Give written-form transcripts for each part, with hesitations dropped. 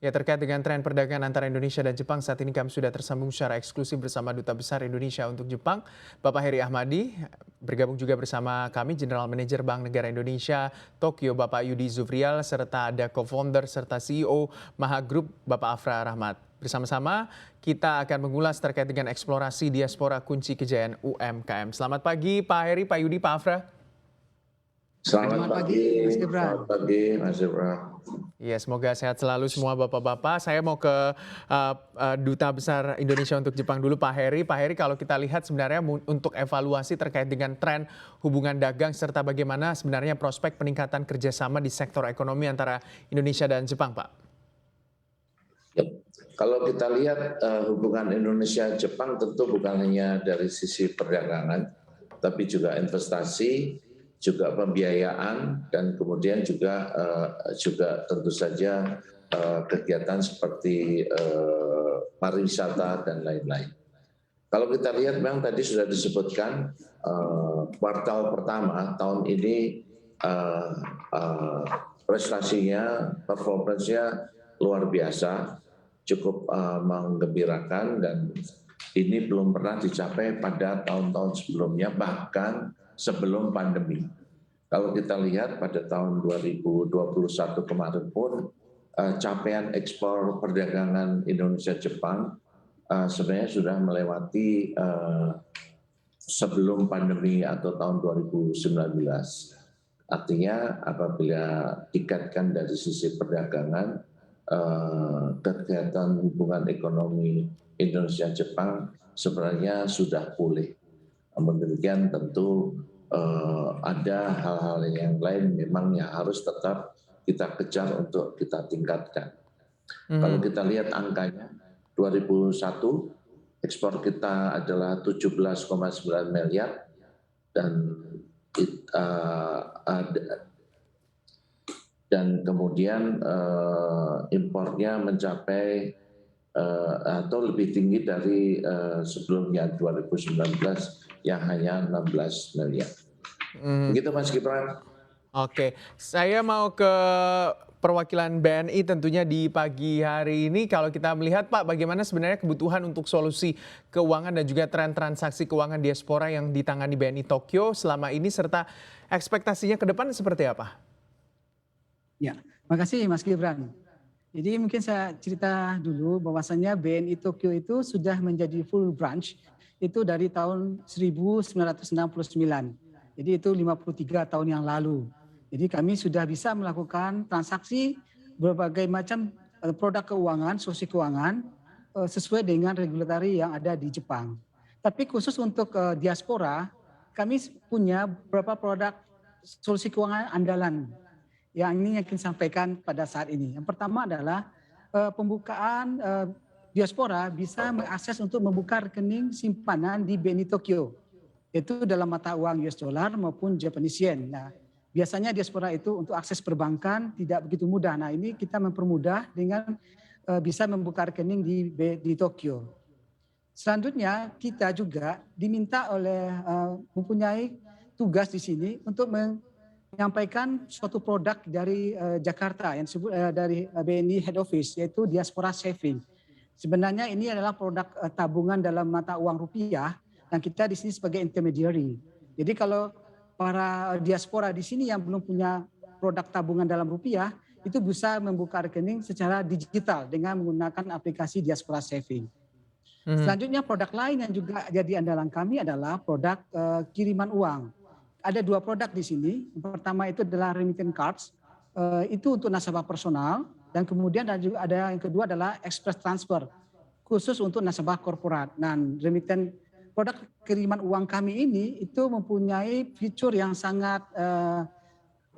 Ya, terkait dengan tren perdagangan antara Indonesia dan Jepang, saat ini kami sudah tersambung secara eksklusif bersama Duta Besar Indonesia untuk Jepang, Bapak Heri Ahmadi. Bergabung juga bersama kami, General Manager Bank Negara Indonesia, Tokyo, Bapak Yudi Zufrial, serta ada co-founder serta CEO Maha Group, Bapak Afra Rahmat. Bersama-sama, kita akan mengulas terkait dengan eksplorasi diaspora kunci kejayaan UMKM. Selamat pagi, Pak Heri, Pak Yudi, Pak Afra. Selamat pagi, Mas selamat Gibran. pagi Mas Gibran. Ya, semoga sehat selalu semua Bapak-Bapak. Saya mau ke Duta Besar Indonesia untuk Jepang dulu, Pak Heri. Pak Heri, kalau kita lihat sebenarnya untuk evaluasi terkait dengan tren hubungan dagang serta bagaimana sebenarnya prospek peningkatan kerjasama di sektor ekonomi antara Indonesia dan Jepang, Pak. Yep. Kalau kita lihat hubungan Indonesia-Jepang tentu bukan hanya dari sisi perdagangan, tapi juga investasi, juga pembiayaan, dan kemudian juga tentu saja kegiatan seperti pariwisata dan lain-lain. Kalau kita lihat memang tadi sudah disebutkan kuartal pertama tahun ini prestasinya, performance-nya luar biasa, cukup menggembirakan, dan ini belum pernah dicapai pada tahun-tahun sebelumnya, bahkan sebelum pandemi. Kalau kita lihat pada tahun 2021 kemarin pun capaian ekspor perdagangan Indonesia-Jepang sebenarnya sudah melewati sebelum pandemi atau tahun 2019. Artinya apabila dikaitkan dari sisi perdagangan, kegiatan hubungan ekonomi Indonesia-Jepang sebenarnya sudah pulih. Namun demikian tentu ada hal-hal yang lain memang yang harus tetap kita kejar untuk kita tingkatkan. Kalau kita lihat angkanya, 2001 ekspor kita adalah 17,9 miliar dan kemudian impornya mencapai atau lebih tinggi dari sebelumnya 2019 yang hanya 16 miliar. Begitu Mas Gibran. Oke, saya mau ke perwakilan BNI tentunya di pagi hari ini. Kalau kita melihat Pak, bagaimana sebenarnya kebutuhan untuk solusi keuangan dan juga tren transaksi keuangan diaspora yang ditangani BNI Tokyo selama ini, serta ekspektasinya ke depan seperti apa? Ya, makasih Mas Gibran. Jadi mungkin saya cerita dulu bahwasannya BNI Tokyo itu sudah menjadi full branch itu dari tahun 1969. Jadi itu 53 tahun yang lalu. Jadi kami sudah bisa melakukan transaksi berbagai macam produk keuangan, solusi keuangan sesuai dengan regulasi yang ada di Jepang. Tapi khusus untuk diaspora, kami punya beberapa produk solusi keuangan andalan yang ini yang kita sampaikan pada saat ini. Yang pertama adalah pembukaan diaspora bisa mengakses untuk membuka rekening simpanan di BNI Tokyo, yaitu dalam mata uang US dollar maupun Japanese yen. Nah, biasanya diaspora itu untuk akses perbankan tidak begitu mudah. Nah, ini kita mempermudah dengan bisa membuka rekening di Tokyo. Selanjutnya kita juga diminta oleh mempunyai tugas di sini untuk menyampaikan suatu produk dari Jakarta yang disebut dari BNI Head Office, yaitu Diaspora Saving. Sebenarnya ini adalah produk tabungan dalam mata uang rupiah yang kita di sini sebagai intermediary. Jadi kalau para diaspora di sini yang belum punya produk tabungan dalam rupiah, itu bisa membuka rekening secara digital dengan menggunakan aplikasi Diaspora Saving. Selanjutnya produk lain yang juga jadi andalan kami adalah produk kiriman uang. Ada dua produk di sini. Yang pertama itu adalah remittance cards, itu untuk nasabah personal, dan kemudian ada yang kedua adalah express transfer, khusus untuk nasabah korporat. Nah, remittance produk kiriman uang kami ini itu mempunyai fitur yang sangat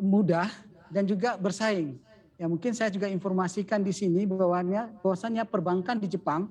mudah dan juga bersaing. Ya, mungkin saya juga informasikan di sini bahwasannya perbankan di Jepang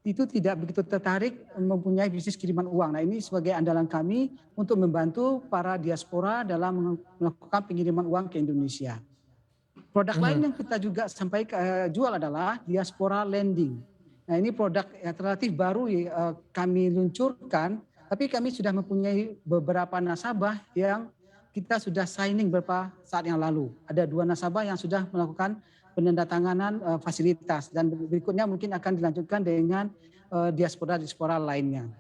itu tidak begitu tertarik mempunyai bisnis kiriman uang. Nah, ini sebagai andalan kami untuk membantu para diaspora dalam melakukan pengiriman uang ke Indonesia. Produk lain yang kita juga jual adalah diaspora lending. Nah, ini produk yang relatif baru kami luncurkan, tapi kami sudah mempunyai beberapa nasabah yang kita sudah signing beberapa saat yang lalu. Ada 2 nasabah yang sudah melakukan penandatanganan fasilitas, dan berikutnya mungkin akan dilanjutkan dengan diaspora lainnya.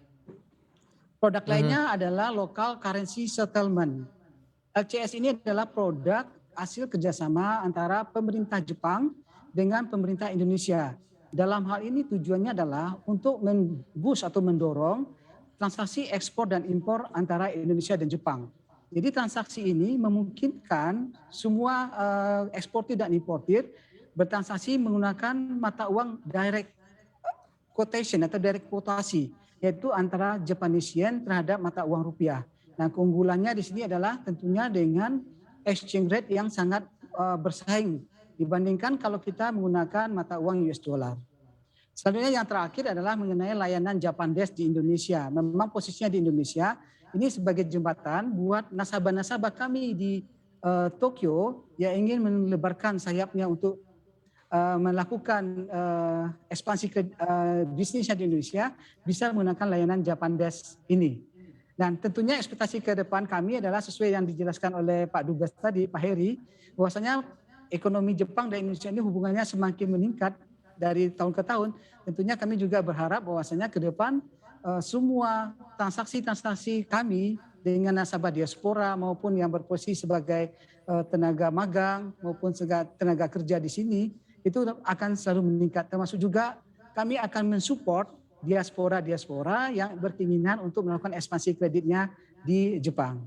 Produk Mhm. lainnya adalah local currency settlement. LCS ini adalah produk hasil kerjasama antara pemerintah Jepang dengan pemerintah Indonesia. Dalam hal ini tujuannya adalah untuk memboost atau mendorong transaksi ekspor dan impor antara Indonesia dan Jepang. Jadi transaksi ini memungkinkan semua eksportir dan importir bertransaksi menggunakan mata uang direct quotation atau direct quotasi, yaitu antara Japanese yen terhadap mata uang rupiah. Nah, keunggulannya di sini adalah tentunya dengan exchange rate yang sangat bersaing dibandingkan kalau kita menggunakan mata uang US dollar. Selanjutnya yang terakhir adalah mengenai layanan Japan Desk di Indonesia. Memang posisinya di Indonesia, ini sebagai jembatan buat nasabah-nasabah kami di Tokyo yang ingin melebarkan sayapnya untuk melakukan ekspansi ke bisnisnya di Indonesia, bisa menggunakan layanan Japan Desk ini. Dan tentunya ekspektasi ke depan kami adalah sesuai yang dijelaskan oleh Pak Dubes tadi, Pak Heri, bahwasanya ekonomi Jepang dan Indonesia ini hubungannya semakin meningkat dari tahun ke tahun. Tentunya kami juga berharap bahwasanya ke depan semua transaksi-transaksi kami dengan nasabah diaspora maupun yang berposisi sebagai tenaga magang maupun tenaga kerja di sini itu akan selalu meningkat. Termasuk juga kami akan mensupport diaspora yang berkeinginan untuk melakukan ekspansi kreditnya di Jepang.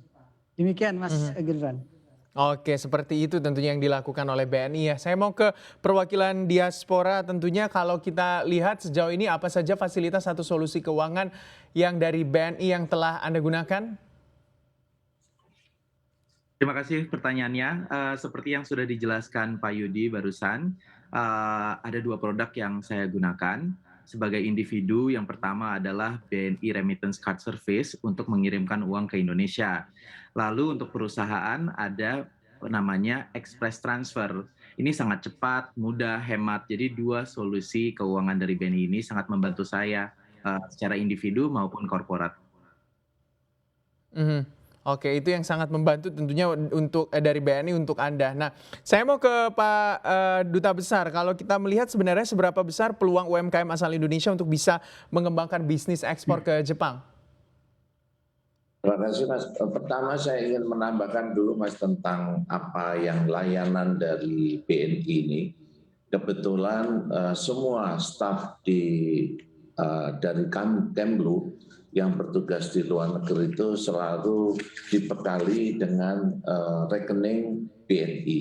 Demikian Mas Gibran. Oke, seperti itu tentunya yang dilakukan oleh BNI ya. Saya mau ke perwakilan diaspora, tentunya kalau kita lihat sejauh ini apa saja fasilitas atau solusi keuangan yang dari BNI yang telah Anda gunakan? Terima kasih pertanyaannya. Seperti yang sudah dijelaskan Pak Yudi barusan, ada 2 produk yang saya gunakan. Sebagai individu, yang pertama adalah BNI Remittance Card Service untuk mengirimkan uang ke Indonesia. Lalu untuk perusahaan ada namanya Express Transfer. Ini sangat cepat, mudah, hemat. Jadi 2 solusi keuangan dari BNI ini sangat membantu saya secara individu maupun korporat. Oke, itu yang sangat membantu tentunya untuk dari BNI untuk Anda. Nah, saya mau ke Pak Duta Besar. Kalau kita melihat sebenarnya seberapa besar peluang UMKM asal Indonesia untuk bisa mengembangkan bisnis ekspor ke Jepang? Terima kasih Mas. Pertama saya ingin menambahkan dulu Mas tentang apa yang layanan dari BNI ini. Kebetulan semua staf dari Kemlu yang bertugas di luar negeri itu selalu dibekali dengan rekening BNI.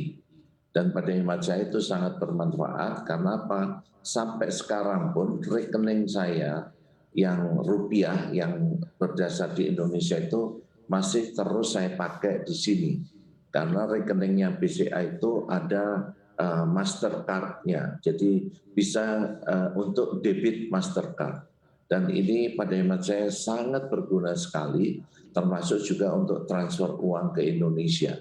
Dan pada hemat saya itu sangat bermanfaat karena apa? Sampai sekarang pun rekening saya yang rupiah yang berdasar di Indonesia itu masih terus saya pakai di sini. Karena rekeningnya BCA itu ada Mastercard-nya, jadi bisa untuk debit Mastercard. Dan ini pada hemat saya sangat berguna sekali, termasuk juga untuk transfer uang ke Indonesia.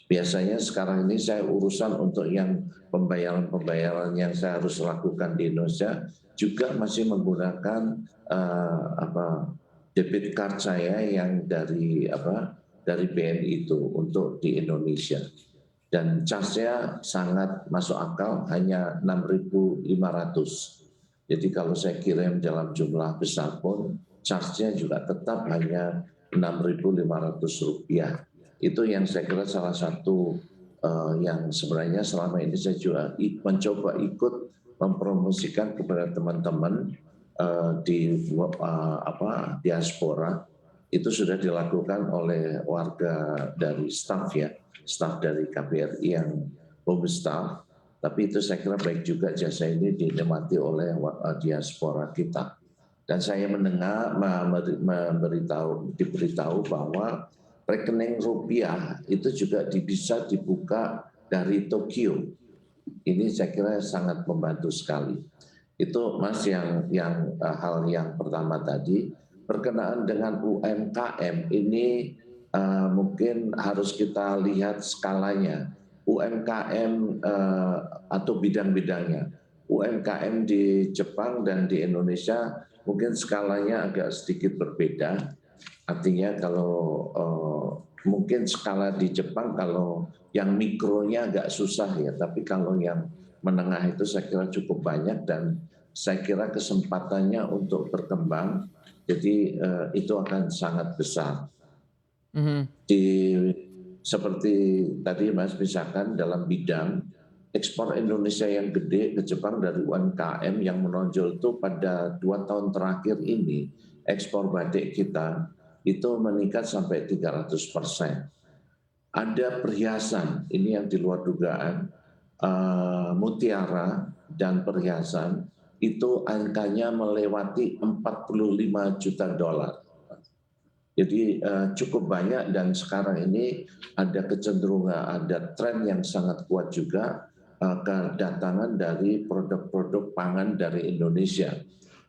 Biasanya sekarang ini saya urusan untuk yang pembayaran-pembayaran yang saya harus lakukan di Indonesia juga masih menggunakan debit card saya yang dari BNI itu untuk di Indonesia. Dan charge-nya sangat masuk akal, hanya 6.500. Jadi kalau saya kirim dalam jumlah besar pun, charge-nya juga tetap hanya Rp6.500. Itu yang saya kira salah satu yang sebenarnya selama ini saya juga mencoba ikut mempromosikan kepada teman-teman di diaspora. Itu sudah dilakukan oleh warga dari staf dari KBRI yang home staff. Tapi itu saya kira baik juga jasa ini dinikmati oleh diaspora kita. Dan saya mendengar diberitahu bahwa rekening rupiah itu juga bisa dibuka dari Tokyo. Ini saya kira sangat membantu sekali. Itu Mas yang hal yang pertama tadi berkenaan dengan UMKM ini mungkin harus kita lihat skalanya. UMKM atau bidang-bidangnya. UMKM di Jepang dan di Indonesia mungkin skalanya agak sedikit berbeda. Artinya kalau mungkin skala di Jepang kalau yang mikronya agak susah ya, tapi kalau yang menengah itu saya kira cukup banyak dan saya kira kesempatannya untuk berkembang, jadi itu akan sangat besar. Mhm. Seperti tadi Mas misalkan dalam bidang ekspor Indonesia yang gede ke Jepang dari UMKM yang menonjol itu pada 2 tahun terakhir ini ekspor batik kita itu meningkat sampai 300%. Ada perhiasan, ini yang di luar dugaan, mutiara dan perhiasan itu angkanya melewati 45 juta dolar. Jadi cukup banyak dan sekarang ini ada kecenderungan, ada tren yang sangat kuat juga kedatangan dari produk-produk pangan dari Indonesia.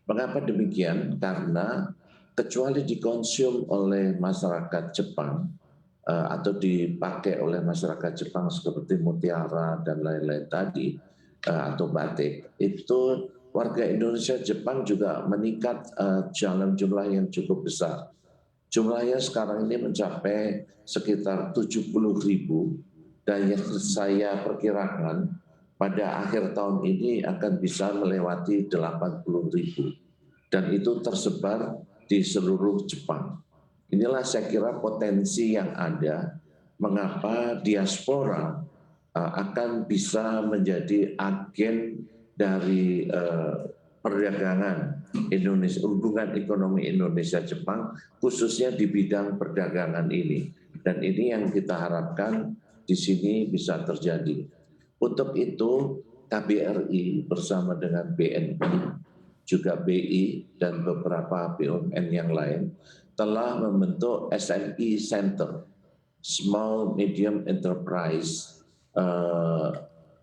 Mengapa demikian? Karena kecuali dikonsum oleh masyarakat Jepang atau dipakai oleh masyarakat Jepang seperti mutiara dan lain-lain tadi atau batik, itu warga Indonesia Jepang juga meningkat dalam jumlah yang cukup besar. Jumlahnya sekarang ini mencapai sekitar 70.000 dan yang saya perkirakan pada akhir tahun ini akan bisa melewati 80.000 dan itu tersebar di seluruh Jepang. Inilah saya kira potensi yang ada mengapa diaspora akan bisa menjadi agen dari perdagangan Indonesia, hubungan ekonomi Indonesia-Jepang, khususnya di bidang perdagangan ini. Dan ini yang kita harapkan di sini bisa terjadi. Untuk itu, KBRI bersama dengan BNI, juga BI, dan beberapa BUMN yang lain, telah membentuk SME Center, Small Medium Enterprise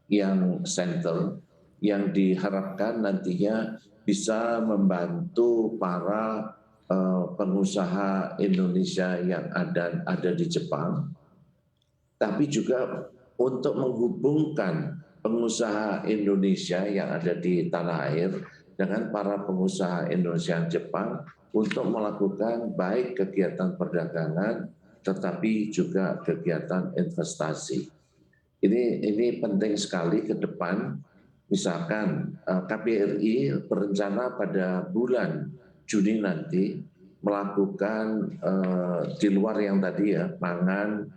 yang center, yang diharapkan nantinya bisa membantu para pengusaha Indonesia yang ada di Jepang, tapi juga untuk menghubungkan pengusaha Indonesia yang ada di tanah air dengan para pengusaha Indonesia Jepang untuk melakukan baik kegiatan perdagangan, tetapi juga kegiatan investasi. Ini penting sekali ke depan. Misalkan KBRI berencana pada bulan Juni nanti melakukan di luar yang tadi ya, pangan,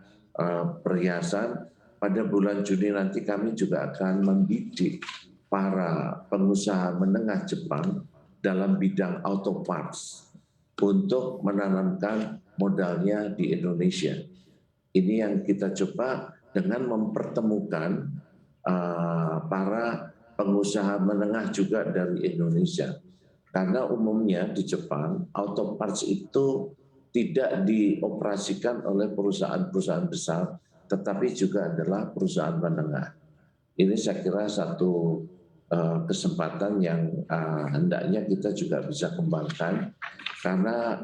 perhiasan, pada bulan Juni nanti kami juga akan membidik para pengusaha menengah Jepang dalam bidang auto parts untuk menanamkan modalnya di Indonesia. Ini yang kita coba dengan mempertemukan para pengusaha menengah juga dari Indonesia. Karena umumnya di Jepang, auto parts itu tidak dioperasikan oleh perusahaan-perusahaan besar, tetapi juga adalah perusahaan menengah. Ini saya kira satu kesempatan yang hendaknya kita juga bisa kembangkan, karena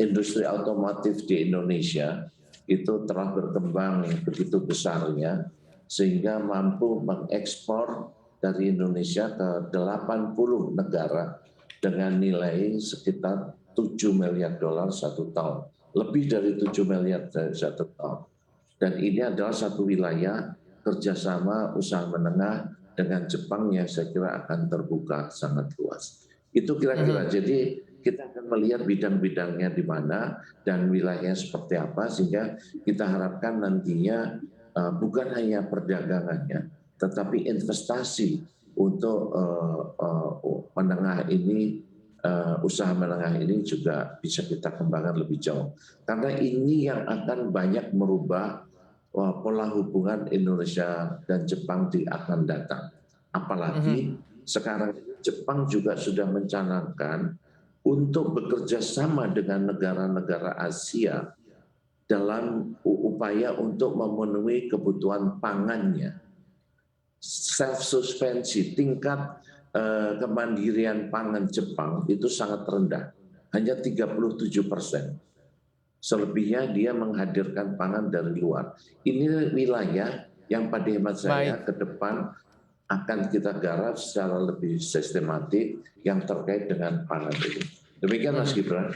industri otomotif di Indonesia itu telah berkembang begitu besarnya, sehingga mampu mengekspor dari Indonesia ke 80 negara dengan nilai sekitar 7 miliar dolar satu tahun. Lebih dari 7 miliar dari satu tahun. Dan ini adalah satu wilayah kerjasama usaha menengah dengan Jepang yang saya kira akan terbuka sangat luas. Itu kira-kira. Jadi kita akan melihat bidang-bidangnya di mana dan wilayahnya seperti apa, sehingga kita harapkan nantinya bukan hanya perdagangannya, tetapi investasi untuk menengah ini, usaha menengah ini juga bisa kita kembangkan lebih jauh. Karena ini yang akan banyak merubah pola hubungan Indonesia dan Jepang akan datang. Apalagi sekarang Jepang juga sudah mencanangkan untuk bekerja sama dengan negara-negara Asia dalam upaya untuk memenuhi kebutuhan pangannya. Self-suspensi, tingkat kemandirian pangan Jepang itu sangat rendah, hanya 37%. Selebihnya dia menghadirkan pangan dari luar. Ini wilayah yang pada hemat saya ke depan akan kita garap secara lebih sistematik yang terkait dengan pangan ini. Demikian Mas Gibran.